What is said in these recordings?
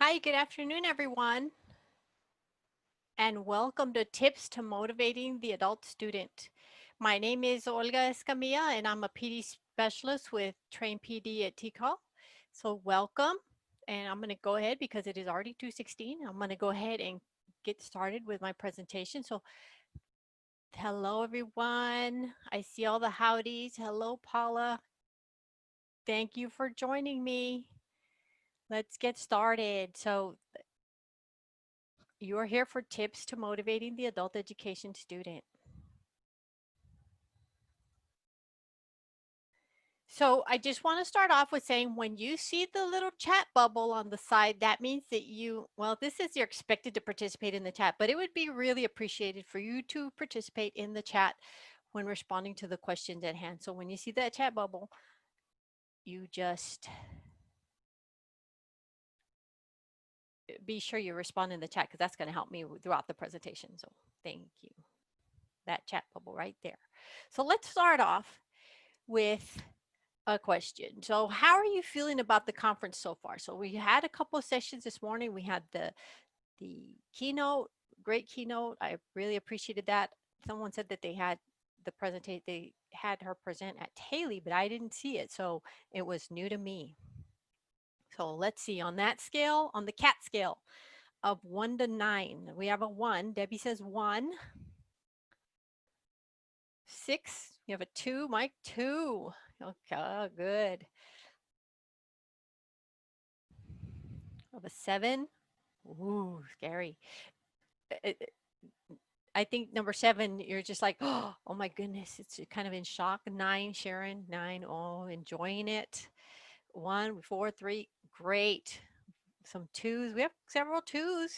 Hi, good afternoon, everyone, and welcome to Tips to Motivating the Adult Student. My name is Olga Escamilla, and I'm a PD specialist with Train PD at TCall. So welcome, and I'm going to go ahead because it is already 2:16. I'm going to go ahead and get started with my presentation. So hello, everyone. I see all the howdies. Hello, Paula. Thank you for joining me. Let's get started. So you are here for tips to motivating the adult education student. So I just want to start off with saying when you see the little chat bubble on the side, that means that well, this is you're expected to participate in the chat, but it would be really appreciated for you to participate in the chat when responding to the questions at hand. So when you see that chat bubble, you just be sure you respond in the chat because that's going to help me throughout the presentation. So thank you. That chat bubble right there. So let's start off with a question. So how are you feeling about the conference so far? So we had a couple of sessions this morning. We had the keynote, great keynote. I really appreciated that. Someone said that they had they had her present at Haley, but I didn't see it. So it was new to me. So let's see on that scale, on the CAT scale of 1 to 9, we have a 1. Debbie says 1. 6, you have a 2. Mike, 2. Okay, good. Of a 7. Ooh, scary. I think number 7, you're just like, oh my goodness, it's kind of in shock. 9, Sharon, 9, oh, enjoying it. 1, 4, 3, great. Some 2s. We have several 2s.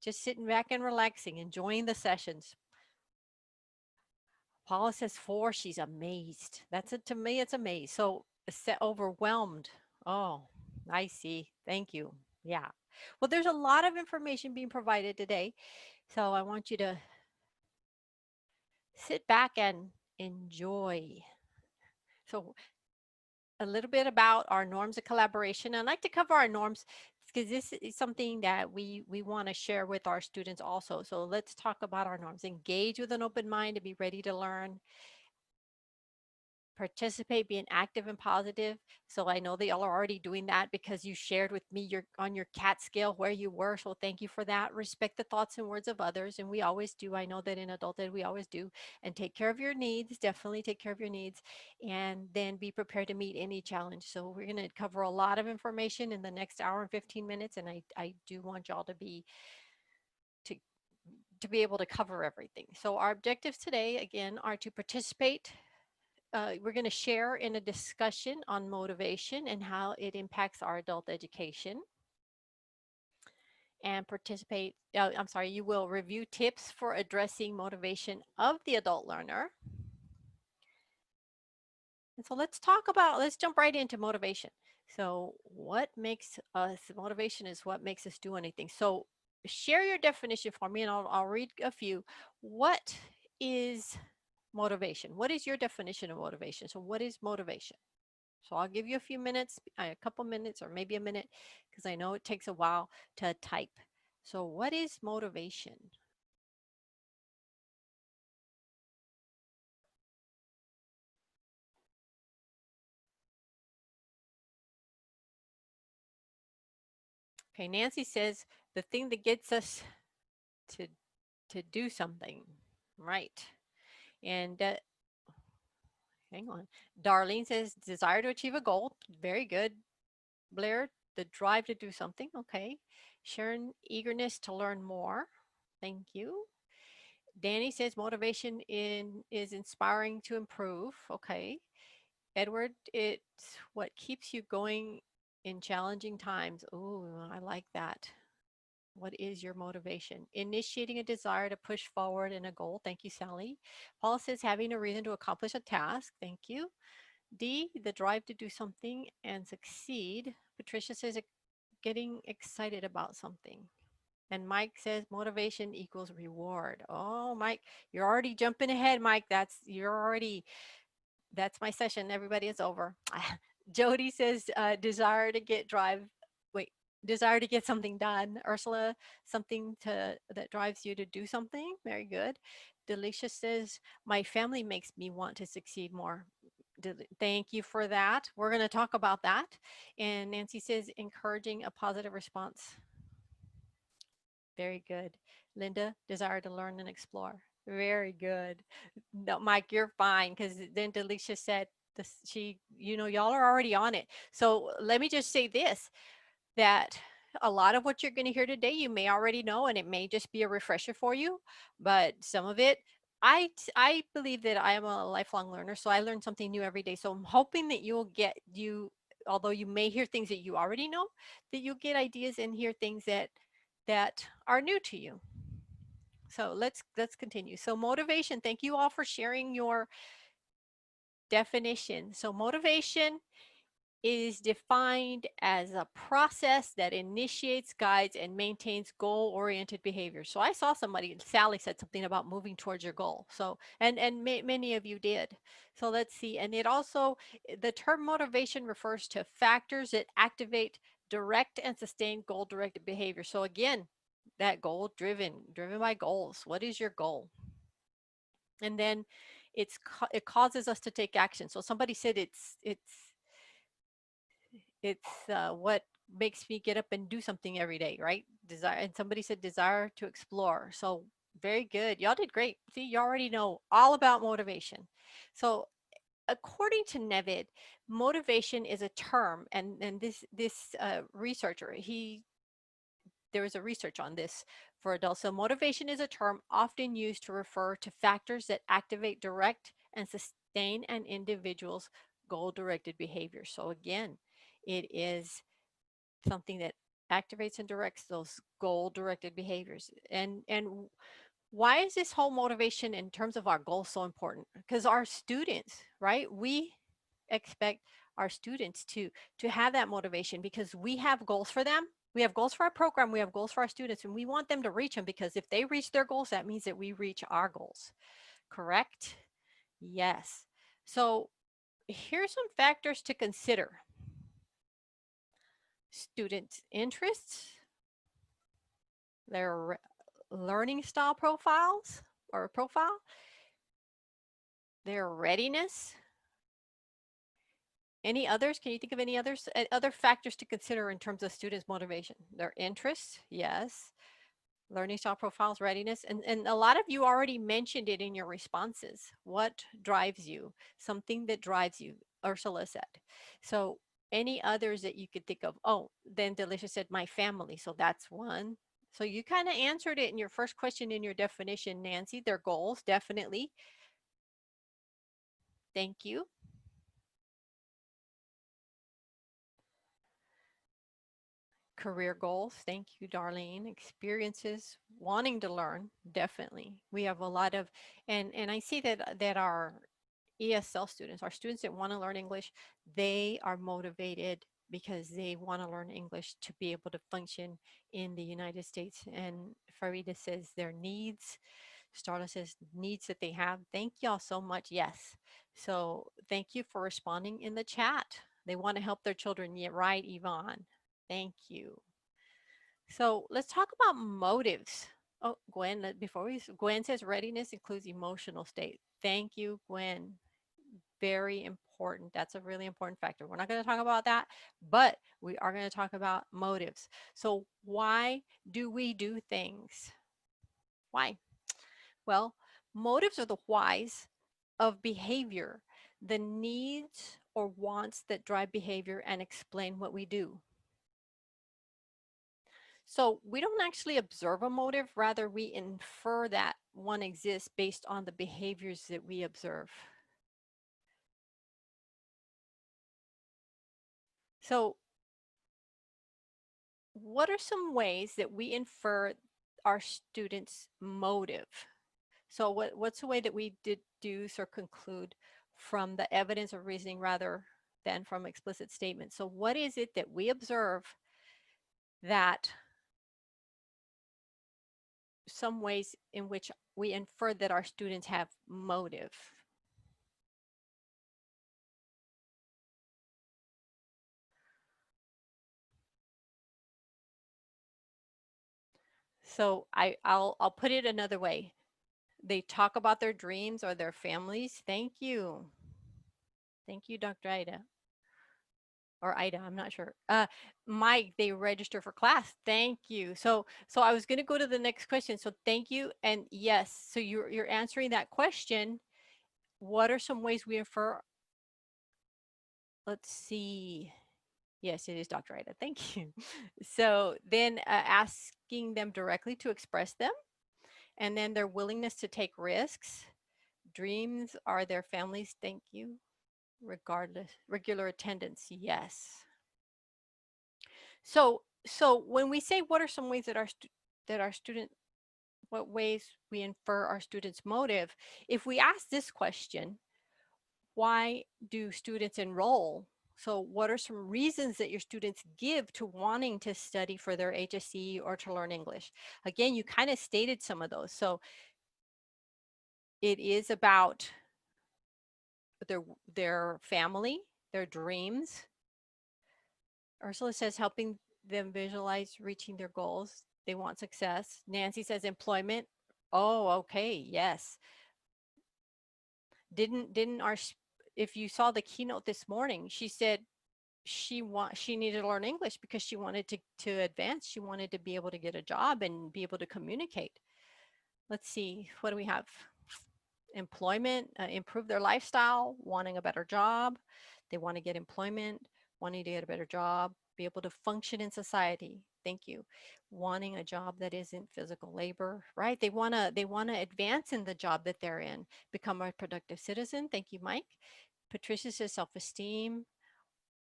Just sitting back and relaxing, enjoying the sessions. Paula says 4, she's amazed. That's it to me, it's amazed. So overwhelmed. Oh, I see. Thank you. Yeah. Well, there's a lot of information being provided today. So I want you to sit back and enjoy. So a little bit about our norms of collaboration. I'd like to cover our norms because this is something that we want to share with our students also. So let's talk about our norms. Engage with an open mind and be ready to learn. Participate, being active and positive. So I know that y'all are already doing that because you shared with me your on your CAT scale where you were. So thank you for that. Respect the thoughts and words of others. And we always do. I know that in adulthood we always do. And take care of your needs. Definitely take care of your needs. And then be prepared to meet any challenge. So we're going to cover a lot of information in the next hour and 15 minutes. And I do want y'all to to be able to cover everything. So our objectives today, again, are to participate. We're going to share in a discussion on motivation and how it impacts our adult education and participate. I'm sorry, you will review tips for addressing motivation of the adult learner. And so let's jump right into motivation. So what makes us, motivation is what makes us do anything. So share your definition for me and I'll read a few. What is motivation? What is your definition of motivation? So what is motivation? So I'll give you a few minutes, a couple minutes, or maybe a minute, because I know it takes a while to type. So what is motivation? Okay, Nancy says the thing that gets us to do something, right? And hang on, Darlene says desire to achieve a goal. Very good. Blair, the drive to do something. Okay. Sharon, eagerness to learn more. Thank you. Danny says motivation is inspiring to improve. Okay. Edward, it's what keeps you going in challenging times. Oh, I like that. What is your motivation? Initiating a desire to push forward in a goal. Thank you, Sally. Paul says having a reason to accomplish a task. Thank you. D, the drive to do something and succeed. Patricia says getting excited about something. And Mike says motivation equals reward. Oh, Mike, you're already jumping ahead, Mike. That's my session. Everybody, it's over. Jody says desire to get drive. Wait, desire to get something done. Ursula, something to that drives you to do something. Very good. Delisha says, my family makes me want to succeed more. Thank you for that. We're going to talk about that. And Nancy says, encouraging a positive response. Very good. Linda, desire to learn and explore. Very good. No, Mike, you're fine because then Delisha said this, y'all are already on it. So let me just say this, that a lot of what you're going to hear today, you may already know, and it may just be a refresher for you, but some of it, I believe that I am a lifelong learner, so I learn something new every day. So I'm hoping that although you may hear things that you already know, that you'll get ideas and hear things that are new to you. So let's continue. So motivation, thank you all for sharing your definition. So motivation is defined as a process that initiates, guides, and maintains goal-oriented behavior. So I saw somebody, Sally said something about moving towards your goal. So, and many of you did. So let's see. And it also, the term motivation refers to factors that activate, direct, and sustain goal-directed behavior. So again, that driven by goals. What is your goal? And then it causes us to take action. So somebody said it's what makes me get up and do something every day, right? Desire, and somebody said desire to explore. So very good. Y'all did great. See, you already know all about motivation. So according to Nevid, motivation is a term, and this researcher, there was a research on this for adults. So motivation is a term often used to refer to factors that activate, direct, and sustain an individual's goal-directed behavior. So again, it is something that activates and directs those goal-directed behaviors. And why is this whole motivation in terms of our goals so important? Because our students, right? We expect our students to have that motivation because we have goals for them. We have goals for our program, we have goals for our students, and we want them to reach them because if they reach their goals, that means that we reach our goals. Correct? Yes. So here's some factors to consider. Students' interests, their learning style profiles or profile, their readiness. Any others? Can you think of any others? Other factors to consider in terms of students' motivation? Their interests, yes. Learning style profiles, readiness. And a lot of you already mentioned it in your responses. What drives you? Something that drives you, Ursula said. So any others that you could think of? Oh, then Delisha said, my family. So that's one. So you kind of answered it in your first question in your definition, Nancy. Their goals, definitely. Thank you. Career goals. Thank you, Darlene. Experiences, wanting to learn, definitely. We have a lot of, and I see that our ESL students, our students that want to learn English, they are motivated because they want to learn English to be able to function in the United States. And Farida says their needs. Starla says needs that they have. Thank y'all so much. Yes. So thank you for responding in the chat. They want to help their children. Yeah, right, Yvonne. Thank you. So let's talk about motives. Oh, Gwen, Gwen says readiness includes emotional state. Thank you, Gwen. Very important. That's a really important factor. We're not going to talk about that, but we are going to talk about motives. So why do we do things? Why? Well, motives are the whys of behavior, the needs or wants that drive behavior and explain what we do. So we don't actually observe a motive, rather we infer that one exists based on the behaviors that we observe. So what are some ways that we infer our students' motive? So what's a way that we deduce or conclude from the evidence or reasoning rather than from explicit statements? So what is it that we observe that some ways in which we infer that our students have motive? So I'll put it another way. They talk about their dreams or their families. Thank you. Thank you, Dr. Ida. Or Ida, I'm not sure. Mike, they register for class. Thank you. So I was going to go to the next question. So thank you. And yes, so you're answering that question. What are some ways we infer? Let's see. Yes, it is Dr. Ida. Thank you. So then asking them directly to express them, and then their willingness to take risks. Dreams are their families. Thank you. Regardless, regular attendance. Yes. So when we say what are some ways that our student, what ways we infer our students' motive, if we ask this question, why do students enroll? So what are some reasons that your students give to wanting to study for their HSC or to learn English? Again, you kind of stated some of those. So it is about their their family, their dreams. Ursula says helping them visualize reaching their goals. They want success. Nancy says employment. Oh, okay. Yes. Didn't our if you saw the keynote this morning, she said she needed to learn English because she wanted to advance. She wanted to be able to get a job and be able to communicate. Let's see, what do we have? Employment, improve their lifestyle, wanting a better job. They want to get employment, wanting to get a better job, be able to function in society. Thank you. Wanting a job that isn't physical labor, right? They want to advance in the job that they're in, become a productive citizen. Thank you, Mike. Patricia says self-esteem.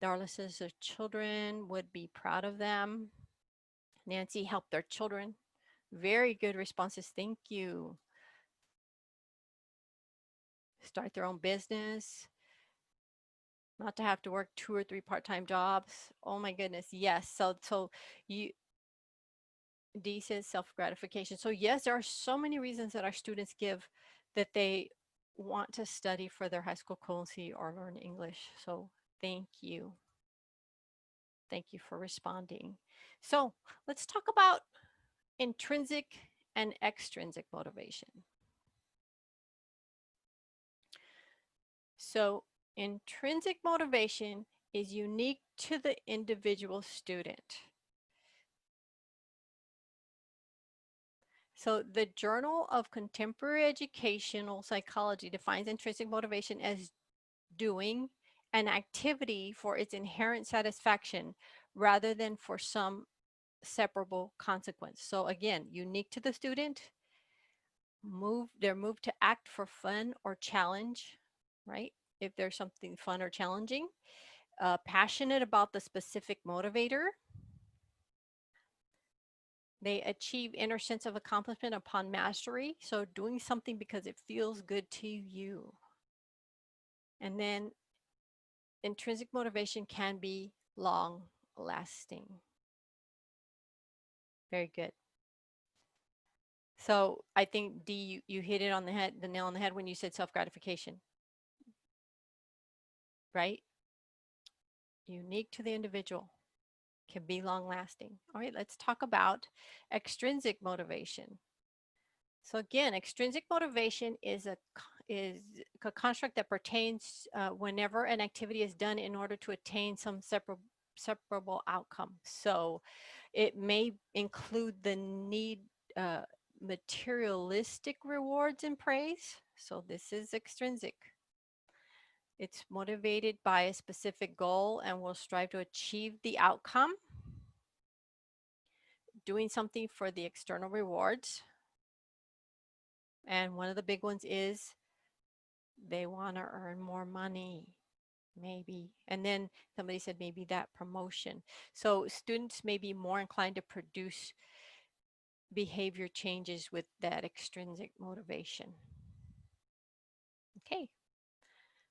Darla says their children would be proud of them. Nancy, help their children. Very good responses. Thank you. Start their own business, not to have to work 2 or 3 part-time jobs. Oh my goodness. Yes. So you D says self-gratification. So yes, there are so many reasons that our students give that they want to study for their high school equivalency or learn English. So thank you. Thank you for responding. So let's talk about intrinsic and extrinsic motivation. So intrinsic motivation is unique to the individual student. So the Journal of Contemporary Educational Psychology defines intrinsic motivation as doing an activity for its inherent satisfaction rather than for some separable consequence. So again, unique to the student, they're moved to act for fun or challenge, right? If there's something fun or challenging, passionate about the specific motivator. They achieve inner sense of accomplishment upon mastery. So doing something because it feels good to you. And then intrinsic motivation can be long lasting. Very good. So I think D, you hit it on the head, the nail on the head when you said self-gratification, right? Unique to the individual, can be long lasting. All right, let's talk about extrinsic motivation. So again, extrinsic motivation is a construct that pertains whenever an activity is done in order to attain some separable outcome. So it may include the need uh, materialistic rewards and praise. So this is extrinsic. It's motivated by a specific goal and will strive to achieve the outcome. Doing something for the external rewards. And one of the big ones is they want to earn more money, maybe. And then somebody said maybe that promotion. So students may be more inclined to produce behavior changes with that extrinsic motivation. Okay,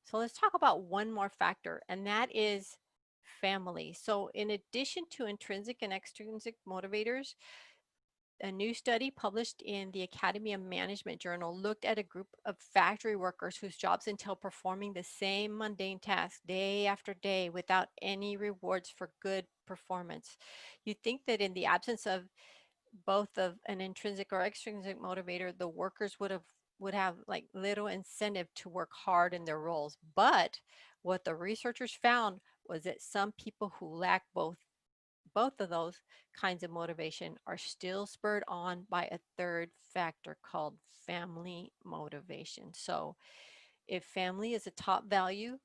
so let's talk about one more factor, and that is family. So in addition to intrinsic and extrinsic motivators, a new study published in the Academy of Management journal looked at a group of factory workers whose jobs entail performing the same mundane tasks day after day without any rewards for good performance. You'd think that in the absence of both of an intrinsic or extrinsic motivator, the workers would have like little incentive to work hard in their roles. But what the researchers found was that some people who lack both of those kinds of motivation are still spurred on by a third factor called family motivation. So if family is a top value,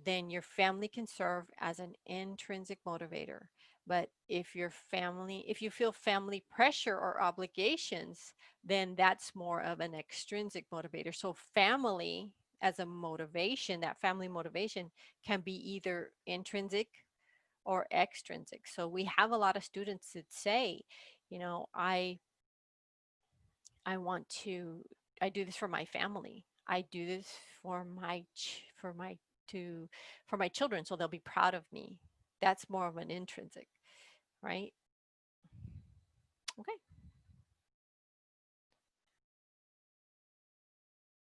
then your family can serve as an intrinsic motivator. But if you feel family pressure or obligations, then that's more of an extrinsic motivator. So family as a motivation, that family motivation can be either intrinsic or extrinsic. So we have a lot of students that say, you know, I want to I do this for my family. I do this for my for my to for my children so they'll be proud of me. That's more of an intrinsic, right? Okay.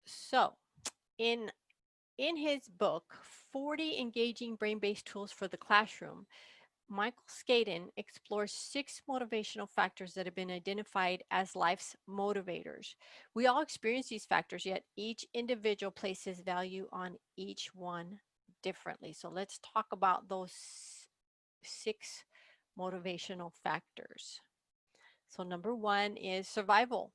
So, in in his book 40 engaging brain-based tools for the classroom, Michael Skaden explores 6 motivational factors that have been identified as life's motivators. We all experience these factors, yet each individual places value on each one differently. So let's talk about those 6 motivational factors. So, number one is survival,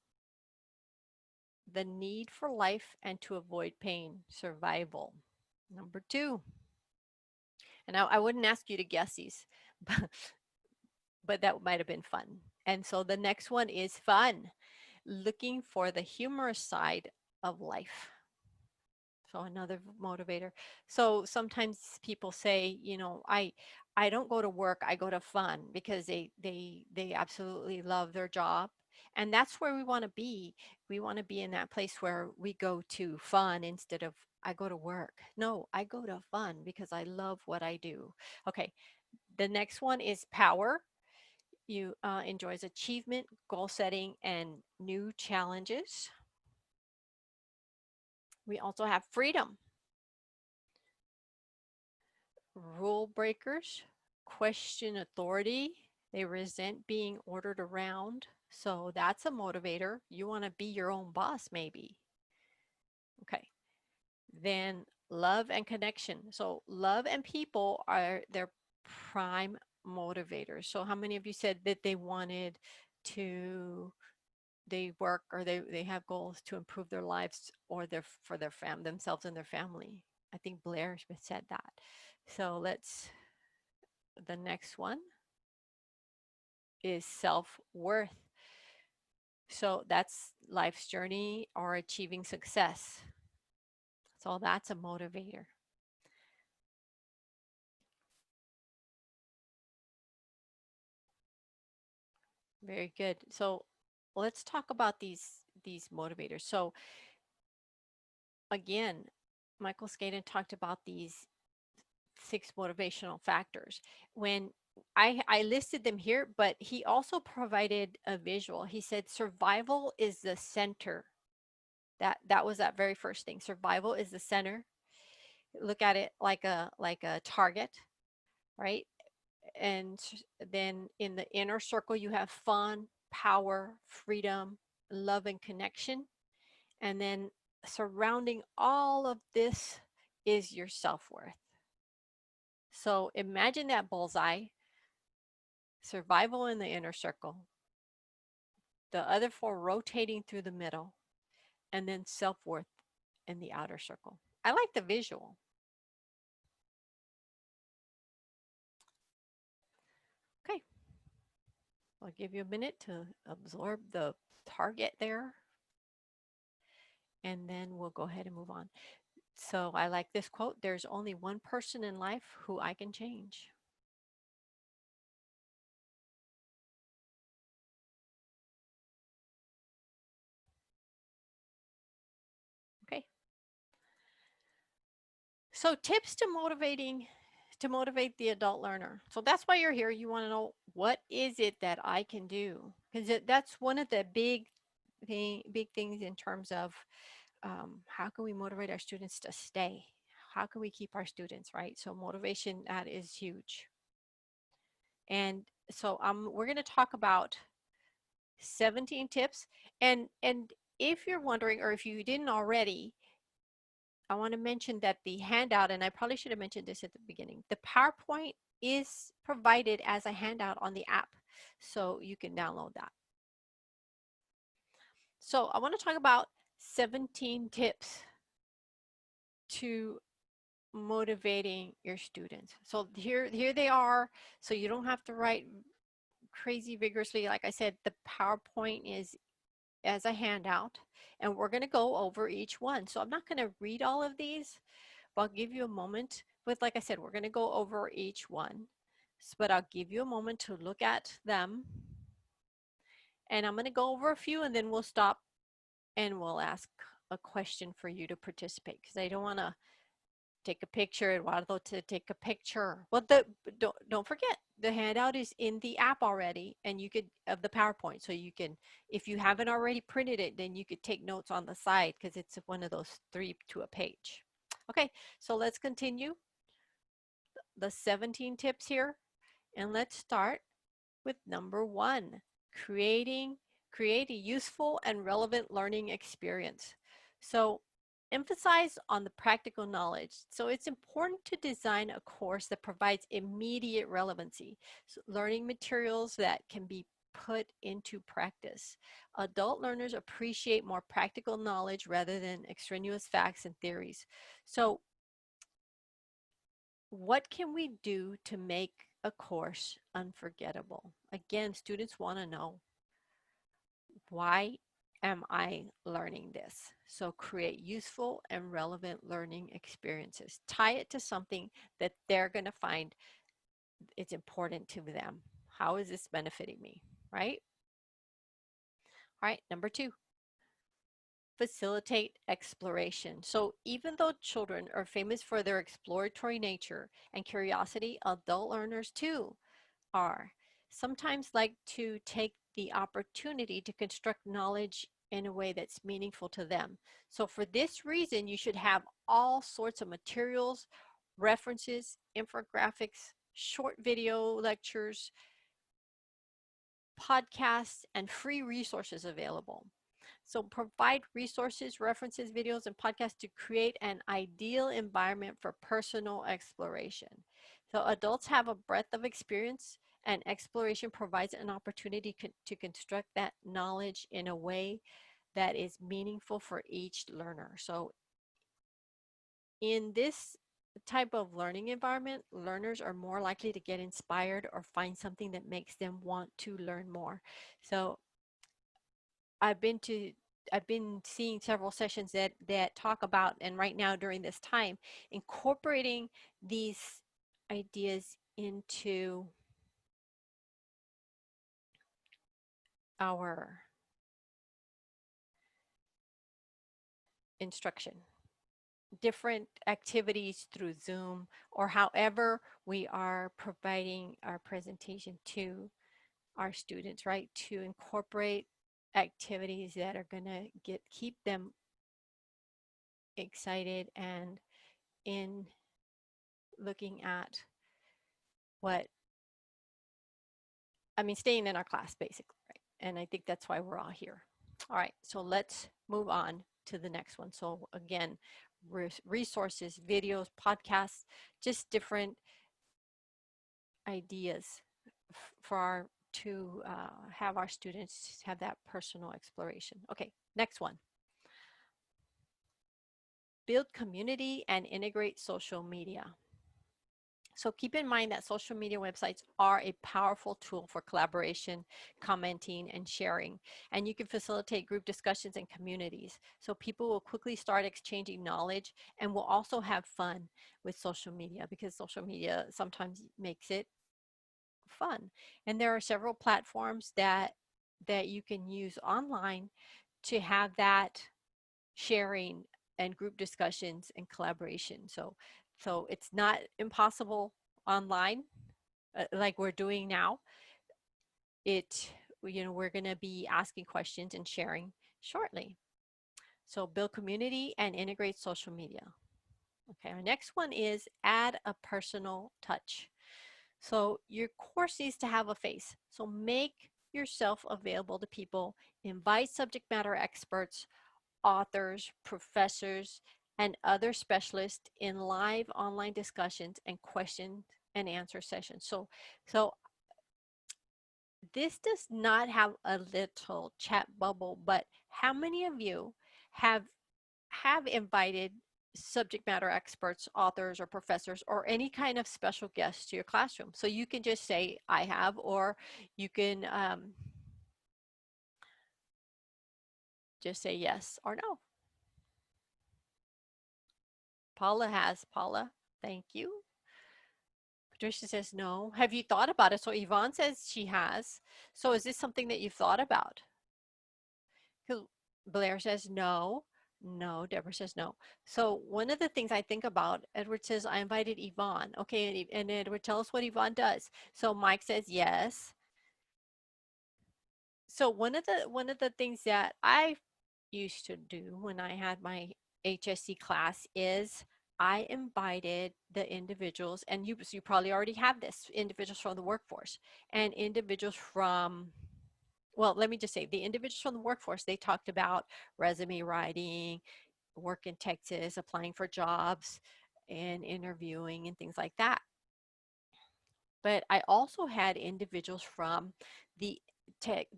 the need for life and to avoid pain, survival. Number two, and I wouldn't ask you to guess these, but that might have been fun. And so the next one is fun, looking for the humorous side of life. So another motivator. So sometimes people say, you know, I don't go to work, I go to fun because they absolutely love their job. And that's where we want to be. We want to be in that place where we go to fun instead of I go to work. No, I go to fun because I love what I do. Okay. The next one is power. You enjoys achievement, goal setting, and new challenges. We also have freedom. Rule breakers question authority. They resent being ordered around. So that's a motivator. You want to be your own boss, maybe. Okay. Then love and connection. So love and people are their prime motivators. So how many of you said that they wanted to they work or they have goals to improve their lives or their for their themselves and their family? I think Blair said that. So let's the next one is self-worth. So that's life's journey or achieving success. So that's a motivator. Very good. So let's talk about these motivators. So again, Michael Skaden talked about these 6 motivational factors. When I listed them here, but he also provided a visual. He said survival is the center. That was that very first thing. Survival is the center. Look at it like a target, right? And then in the inner circle you have fun, power, freedom, love, and connection. And then surrounding all of this is your self-worth. So imagine that bullseye, survival in the inner circle, the other 4 rotating through the middle, and then self-worth in the outer circle. I like the visual. Okay, I'll give you a minute to absorb the target there, and then we'll go ahead and move on. So I like this quote, there's only one person in life who I can change. Okay. So tips to motivate the adult learner. So that's why you're here. You want to know what is it that I can do? Because that's one of the big things in terms of how can we motivate our students to stay? How can we keep our students, right? So motivation, that is huge. And so we're going to talk about 17 tips. And if you're wondering, or if you didn't already, I want to mention that the handout, and I probably should have mentioned this at the beginning, the PowerPoint is provided as a handout on the app, so you can download that. So I want to talk about 17 tips to motivating your students. So here they are. So you don't have to write crazy vigorously. Like I said, the PowerPoint is as a handout, and we're going to go over each one. So I'm not going to read all of these, but I'll give you a moment. But like I said, we're going to go over each one, but I'll give you a moment to look at them. And I'm going to go over a few, and then we'll stop and we'll ask a question for you to participate, because I don't want to take a picture. Eduardo to take a picture. Well, don't forget, the handout is in the app already, and you could, of the PowerPoint, so you can, if you haven't already printed it, then you could take notes on the side, because it's one of those 3 to a page. Okay, so let's continue the 17 tips here, and let's start with number 1, create a useful and relevant learning experience. So emphasize on the practical knowledge. So it's important to design a course that provides immediate relevancy, so learning materials that can be put into practice. Adult learners appreciate more practical knowledge rather than extraneous facts and theories. So what can we do to make a course unforgettable? Again, students want to know, why am I learning this? So create useful and relevant learning experiences. Tie it to something that they're going to find it's important to them. How is this benefiting me, right? All right, number 2, facilitate exploration. So even though children are famous for their exploratory nature and curiosity, adult learners too are sometimes like to take the opportunity to construct knowledge in a way that's meaningful to them. So for this reason, you should have all sorts of materials, references, infographics, short video lectures, podcasts, and free resources available. So provide resources, references, videos, and podcasts to create an ideal environment for personal exploration. So adults have a breadth of experience, and exploration provides an opportunity to construct that knowledge in a way that is meaningful for each learner. So in this type of learning environment, learners are more likely to get inspired or find something that makes them want to learn more. So I've been to I've been seeing several sessions that talk about, and right now during this time, incorporating these ideas into our instruction. Different activities through Zoom, or however we are providing our presentation to our students, right? To incorporate activities that are going to keep them excited and in looking at what, I mean, staying in our class basically, right? And I think that's why we're all here. All right, so let's move on to the next one. So again, resources, videos, podcasts, just different ideas for our to have our students have that personal exploration. Okay, next one. Build community and integrate social media. So keep in mind that social media websites are a powerful tool for collaboration, commenting, and sharing. And you can facilitate group discussions and communities. So people will quickly start exchanging knowledge, and will also have fun with social media, because social media sometimes makes it fun. And there are several platforms that you can use online to have that sharing and group discussions and collaboration. So it's not impossible online, like we're doing now. We're going to be asking questions and sharing shortly. So build community and integrate social media. Okay, our next one is add a personal touch. So your course needs to have a face. So make yourself available to people, invite subject matter experts, authors, professors, and other specialists in live online discussions and question and answer sessions. So this does not have a little chat bubble, but how many of you have invited subject matter experts, authors, or professors, or any kind of special guests to your classroom? So you can just say, I have, or you can just say yes or no. Paula has. Paula, thank you. Patricia says no. Have you thought about it? So Yvonne says she has. So is this something that you've thought about? Blair says no. No. Deborah says no. So one of the things I think about, Edward says, I invited Yvonne. Okay, and Edward, tell us what Yvonne does. So Mike says yes. So one of the things that I used to do when I had my HSC class is I invited the individuals, and you probably already have this, individuals from the workforce and individuals from, well, let me just say, the individuals from the workforce, they talked about resume writing, work in Texas, applying for jobs, and interviewing and things like that. But I also had individuals from the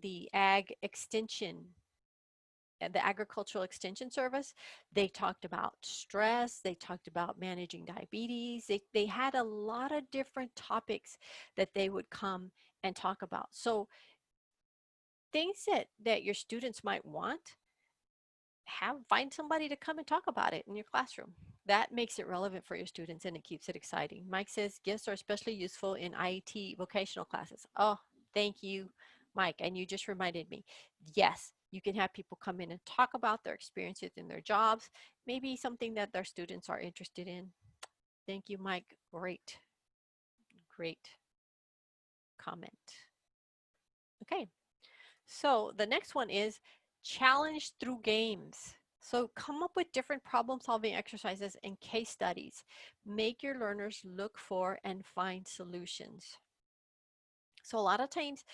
the ag extension and the agricultural extension service. They talked about stress, they talked about managing diabetes. They had a lot of different topics that they would come and talk about. So things that your students might want, find somebody to come and talk about it in your classroom. That makes it relevant for your students and it keeps it exciting. Mike says gifts are especially useful in IET vocational classes. Oh, thank you, Mike. And you just reminded me. Yes, you can have people come in and talk about their experiences in their jobs, maybe something that their students are interested in. Thank you, Mike. Great, great comment. Okay, so the next one is challenge through games. So come up with different problem solving exercises and case studies. Make your learners look for and find solutions. So a lot of times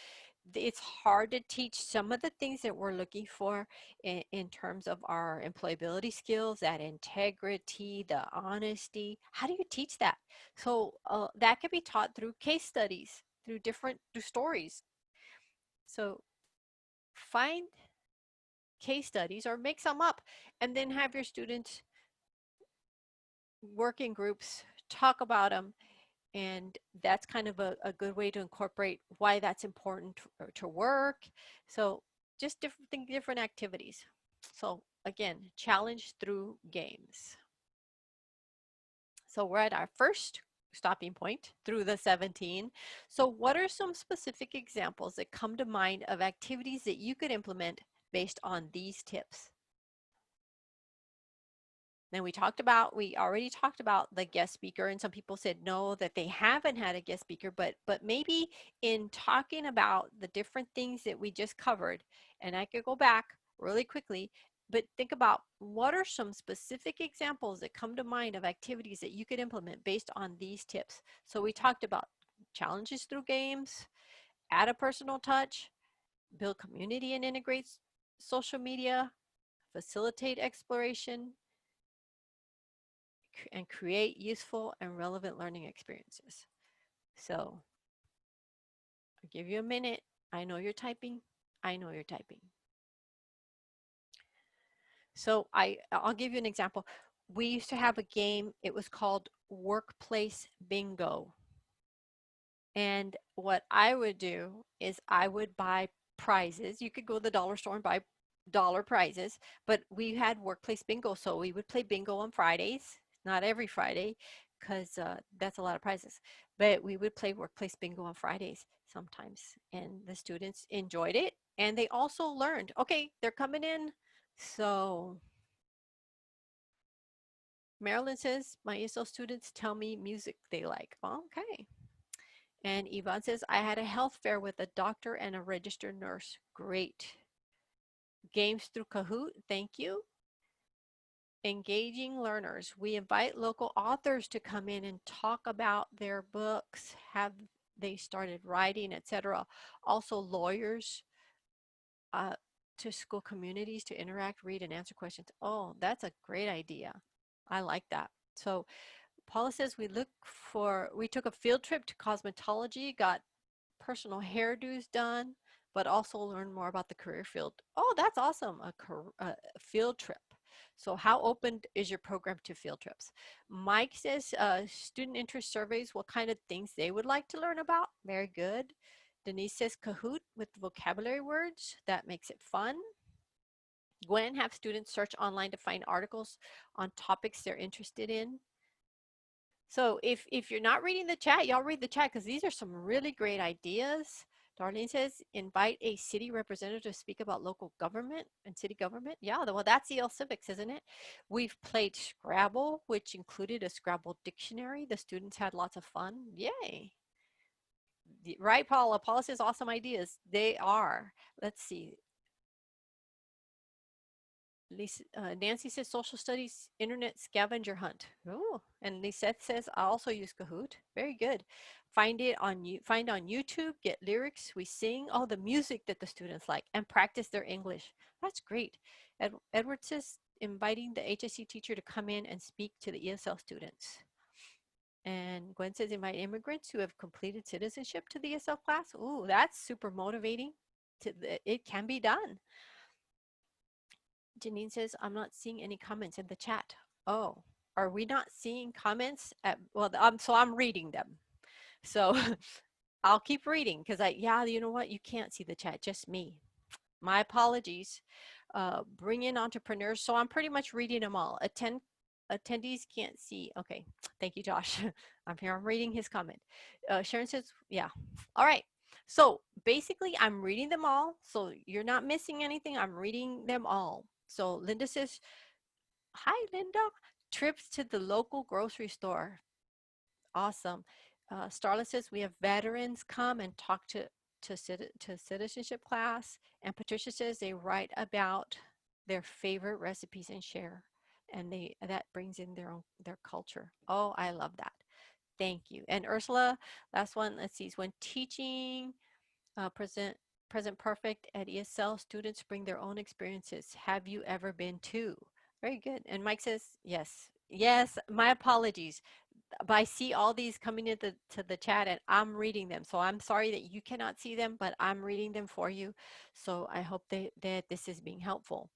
it's hard to teach some of the things that we're looking for in terms of our employability skills, that integrity, the honesty. How do you teach that? So that can be taught through case studies, through stories. So find case studies or make some up and then have your students work in groups, talk about them, and that's kind of a good way to incorporate why that's important to work. So just different activities. So again, challenge through games. So we're at our first stopping point through the 17. So what are some specific examples that come to mind of activities that you could implement based on these tips? Then we already talked about the guest speaker, and some people said no, that they haven't had a guest speaker, but maybe in talking about the different things that we just covered, and I could go back really quickly, but think about what are some specific examples that come to mind of activities that you could implement based on these tips. So we talked about challenges through games, add a personal touch, build community and integrate social media, facilitate exploration, and create useful and relevant learning experiences. So I'll give you a minute. I know you're typing. I know you're typing. So I'll give you an example. We used to have a game. It was called Workplace Bingo. And what I would do is I would buy prizes. You could go to the dollar store and buy dollar prizes, but we had workplace bingo. So we would play bingo on Fridays, not every Friday, because that's a lot of prizes. But we would play workplace bingo on Fridays sometimes. And the students enjoyed it. And they also learned, okay, they're coming in. So Marilyn says, my ESL students tell me music they like. Okay. And Yvonne says, I had a health fair with a doctor and a registered nurse. Great. Games through Kahoot. Thank you. Engaging learners. We invite local authors to come in and talk about their books, have they started writing, etc. Also, lawyers uh, to school communities to interact, read, and answer questions. Oh, that's a great idea. I like that. So Paula says we took a field trip to cosmetology, got personal hairdos done, but also learn more about the career field. Oh, that's awesome. A field trip. So how open is your program to field trips? Mike says student interest surveys, what kind of things they would like to learn about. Very good. Denise says Kahoot with vocabulary words. That makes it fun. Gwen, have students search online to find articles on topics they're interested in. So if you're not reading the chat, y'all read the chat because these are some really great ideas. Darlene says, invite a city representative to speak about local government and city government. Yeah, well, that's EL Civics, isn't it? We've played Scrabble, which included a Scrabble dictionary. The students had lots of fun. Yay. Right, Paula? Paula says awesome ideas. They are. Let's see. Lisa, Nancy says social studies internet scavenger hunt. Oh, and Lisette says I also use Kahoot. Very good. Find on YouTube. Get lyrics. We sing all the music that the students like and practice their English. That's great. Edward says inviting the HSC teacher to come in and speak to the ESL students. And Gwen says invite immigrants who have completed citizenship to the ESL class. Ooh, that's super motivating. It can be done. Janine says, I'm not seeing any comments in the chat. Oh, are we not seeing comments? Well, so I'm reading them. So I'll keep reading because yeah, you know what? You can't see the chat, just me. My apologies. Bring in entrepreneurs. So I'm pretty much reading them all. Attendees can't see. Okay, thank you, Josh. I'm here, I'm reading his comment. Sharon says, yeah. All right. So basically, I'm reading them all. So you're not missing anything. I'm reading them all. So Linda says, hi, Linda. Trips to the local grocery store. Awesome. Starla says, we have veterans come and talk to citizenship class. And Patricia says they write about their favorite recipes and share. And that brings in their culture. Oh, I love that. Thank you. And Ursula, last one, let's see, is when teaching present perfect at ESL, students bring their own experiences. Have you ever been to? Very good. And Mike says, yes. Yes, my apologies. But I see all these coming into to the chat and I'm reading them. So I'm sorry that you cannot see them, but I'm reading them for you. So I hope that this is being helpful.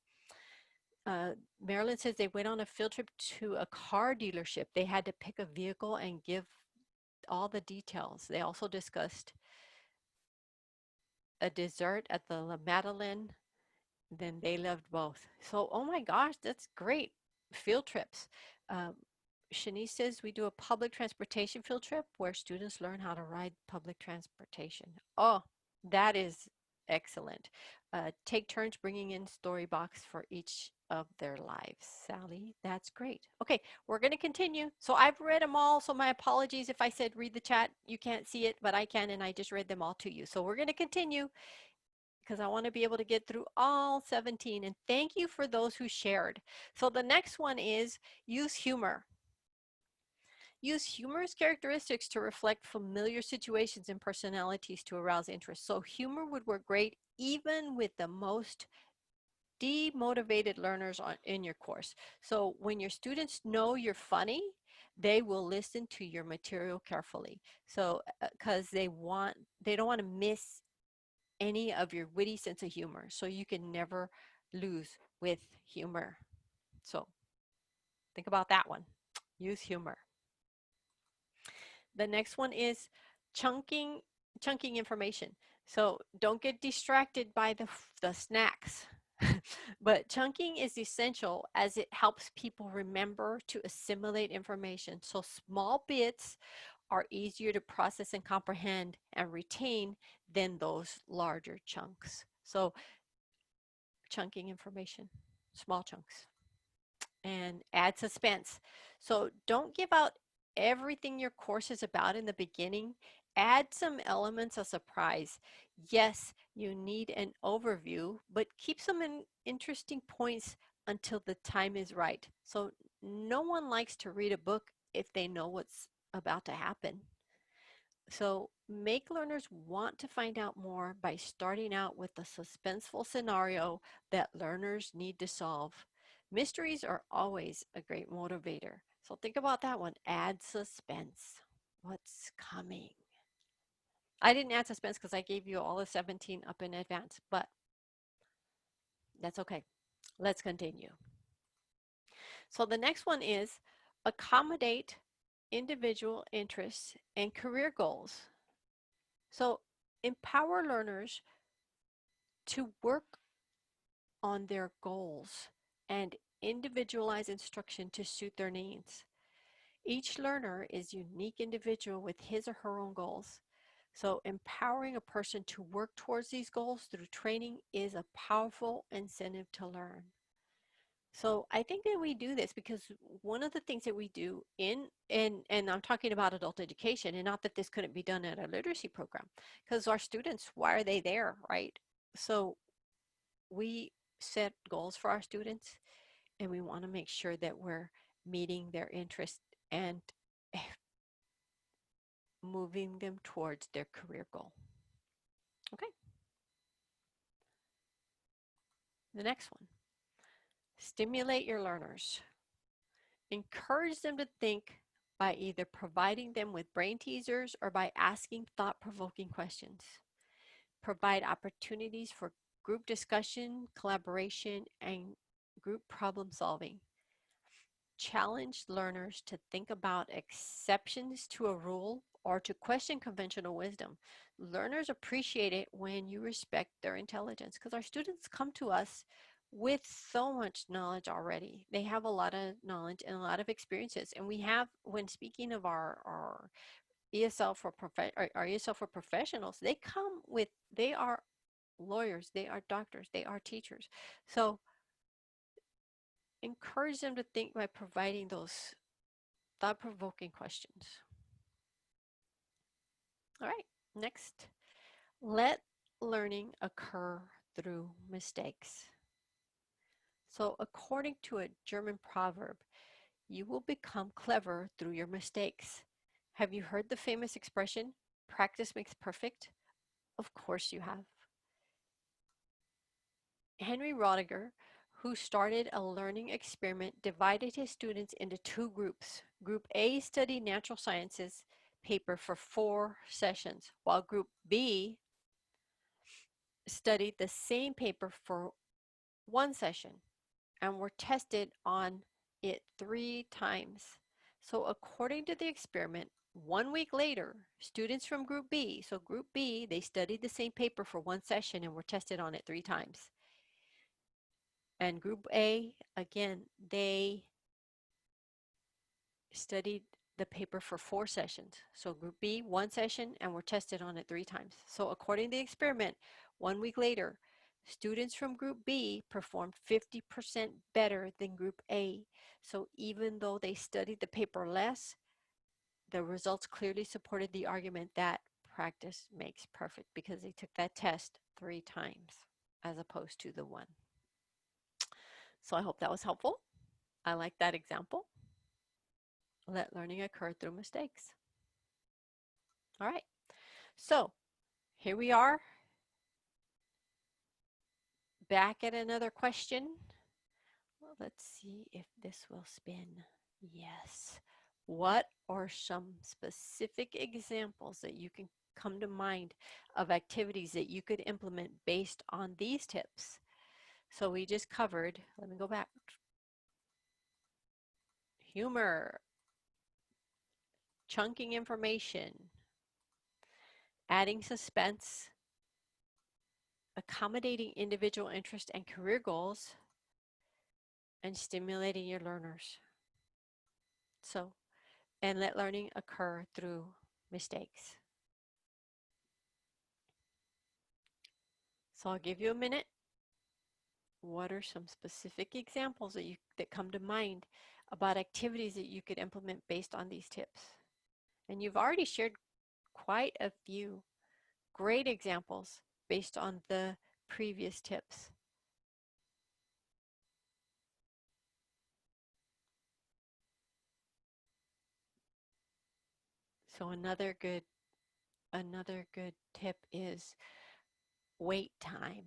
Marilyn says they went on a field trip to a car dealership. They had to pick a vehicle and give all the details. They also discussed a dessert at the La Madeleine. Then they loved both. So, oh my gosh, that's great. Field trips. Um, Shanice says we do a public transportation field trip where students learn how to ride public transportation. Oh, that is excellent. Take turns bringing in storybox for each of their lives. Sally, that's great. Okay, we're going to continue. So I've read them all. So my apologies if I said read the chat. You can't see it, but I can, and I just read them all to you. So we're going to continue because I want to be able to get through all 17. And thank you for those who shared. So the next one is use humor. Use humorous characteristics to reflect familiar situations and personalities to arouse interest. So humor would work great even with the most demotivated learners in your course. So when your students know you're funny, they will listen to your material carefully. So because they don't want to miss any of your witty sense of humor. So you can never lose with humor. So think about that one. Use humor. The next one is chunking information. So don't get distracted by the snacks. But chunking is essential as it helps people remember to assimilate information. So small bits are easier to process and comprehend and retain than those larger chunks. So chunking information, small chunks, and add suspense. So don't give out everything your course is about in the beginning. Add some elements of surprise. Yes, you need an overview, but keep some interesting points until the time is right. So no one likes to read a book if they know what's about to happen. So make learners want to find out more by starting out with a suspenseful scenario that learners need to solve. Mysteries are always a great motivator. So think about that one. Add suspense. What's coming? I didn't add suspense because I gave you all of 17 up in advance, but that's okay. Let's continue. So the next one is accommodate individual interests and career goals. So empower learners to work on their goals and individualize instruction to suit their needs. Each learner is a unique individual with his or her own goals. So empowering a person to work towards these goals through training is a powerful incentive to learn. So I think that we do this because one of the things that we do and I'm talking about adult education, and not that this couldn't be done at a literacy program, because our students, why are they there, right? So we set goals for our students, and we want to make sure that we're meeting their interest and moving them towards their career goal. Okay, the next one. Stimulate your learners. Encourage them to think by either providing them with brain teasers or by asking thought-provoking questions. Provide opportunities for group discussion, collaboration, and group problem solving. Challenge learners to think about exceptions to a rule or to question conventional wisdom. Learners appreciate it when you respect their intelligence, because our students come to us with so much knowledge already. They have a lot of knowledge and a lot of experiences. And we have, when speaking of our ESL for our ESL for professionals, they are lawyers, they are doctors, they are teachers. So encourage them to think by providing those thought-provoking questions. All right, next, let learning occur through mistakes. So according to a German proverb, you will become clever through your mistakes. Have you heard the famous expression, practice makes perfect? Of course you have. Henry Rodiger, who started a learning experiment, divided his students into two groups. Group A studied natural sciences paper for 4 sessions, while Group B studied the same paper for 1 session and were tested on it 3 times. So according to the experiment, 1 week later, students from Group B, so Group B, they studied the same paper for 1 session and were tested on it 3 times. And Group A, again, they studied the paper for 4 sessions. So Group B, 1 session, and were tested on it 3 times. So according to the experiment, 1 week later, students from Group B performed 50% better than Group A. So even though they studied the paper less, the results clearly supported the argument that practice makes perfect, because they took that test 3 times as opposed to the 1. So I hope that was helpful. I like that example. Let learning occur through mistakes. All right, so here we are back at another question. Well, let's see if this will spin. Yes. What are some specific examples that you can come to mind of activities that you could implement based on these tips? So we just covered, let me go back. Humor, chunking information, adding suspense, accommodating individual interest and career goals, and stimulating your learners. So, and let learning occur through mistakes. So I'll give you a minute. What are some specific examples that come to mind about activities that you could implement based on these tips? And you've already shared quite a few great examples based on the previous tips. So another good another good tip is wait time.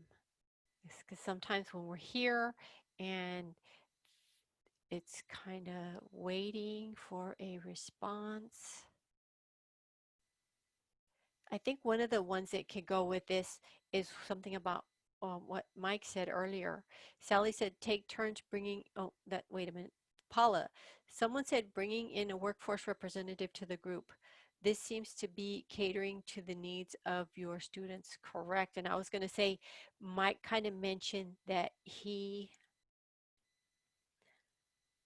Because sometimes when we're here and it's kind of waiting for a response. I think one of the ones that could go with this is something about what Mike said earlier. Sally said, take turns bringing, oh, that, wait a minute. Paula, someone said bringing in a workforce representative to the group. This seems to be catering to the needs of your students, correct? And I was going to say, Mike kind of mentioned that he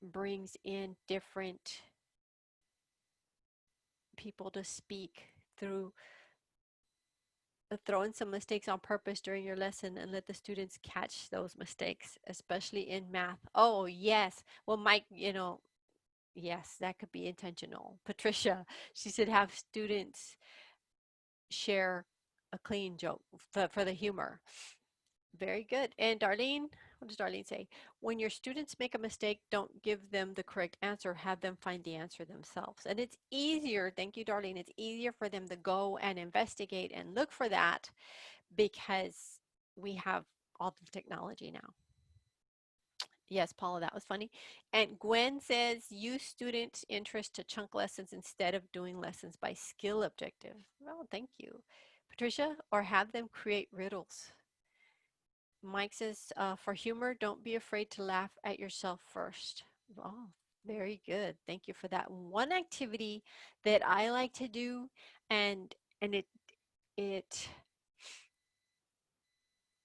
brings in different people to speak through throw in some mistakes on purpose during your lesson and let the students catch those mistakes, especially in math. Oh, yes. Well, Mike, yes, that could be intentional. Patricia, she said have students share a clean joke for the humor. Very good. And Darlene, what does Darlene say? When your students make a mistake, don't give them the correct answer, have them find the answer themselves. And it's easier, thank you, Darlene, it's easier for them to go and investigate and look for that because we have all the technology now. Yes, Paula, that was funny. And Gwen says, use student interest to chunk lessons instead of doing lessons by skill objective. Well, thank you. Patricia, or have them create riddles. Mike says, for humor, don't be afraid to laugh at yourself first. Oh, very good. Thank you for that. One activity that I like to do, and it